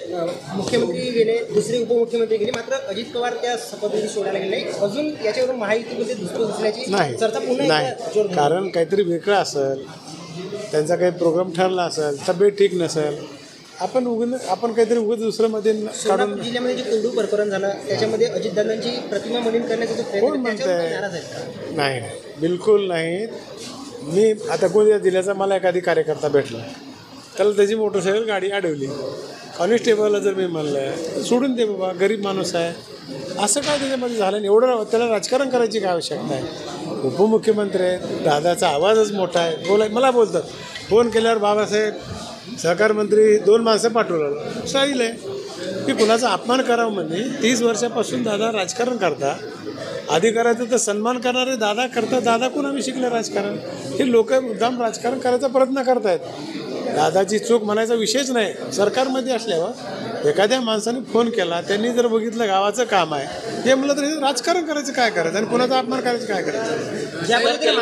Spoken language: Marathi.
मुख्यमंत्री गेले, दुसरे उपमुख्यमंत्री गेले, मात्र अजित पवार त्या शपथविधी सोडायला गेले नाही. अजून याच्यावरून महायुतीमध्ये धुसफूस असल्याची चर्चा पुन्हा नाही, कारण काहीतरी वेगळं असेल, त्यांचा काही प्रोग्राम ठरला असेल, तब्येत ठीक नसेल, आपण काहीतरी उगाच दुसरं मध्ये सोलापूर जिल्ह्यामध्ये जे कोंडू प्रकरण झालं त्याच्यामध्ये अजितदादांची प्रतिमा मलिन करण्याचा जो कोण प्रयत्न म्हणतंय? नाराज आहेत का? नाही, बिलकुल नाही. मी आता कोणत्या जिल्ह्याचा मला एखादी कार्यकर्ता भेटला, त्याला त्याची मोटरसायकल गाडी अडवली, कॉन्स्टेबलला जर मी म्हणलं सोडून दे बाबा, गरीब माणूस आहे, असं काय त्याच्यामध्ये झालं नाही. एवढं त्याला राजकारण करायची काय आवश्यकता आहे? उपमुख्यमंत्री आहेत, दादाचा आवाजच मोठा आहे, मला बोलतात. फोन केल्यावर बाबासाहेब सहकार मंत्री 2 माणसं पाठवलं, स्टाईल आहे की कुणाचा अपमान करावं. म्हणजे 30 वर्षापासून दादा राजकारण करता, अधिकाराचा तर सन्मान करणारे दादा करतात. दादा कोण आम्ही शिकलं राजकारण? हे लोक मुद्दाम राजकारण करायचा प्रयत्न करतायत. दादाची चूक म्हणायचा विषयच नाही. सरकारमध्ये असल्यावर एखाद्या माणसाने फोन केला, त्यांनी जर बघितलं गावाचं काम आहे, हे म्हणलं तर हे राजकारण करायचं काय करायचं आणि कुणाचा अपमान करायचं काय करायचं? ज्या पद्धतीने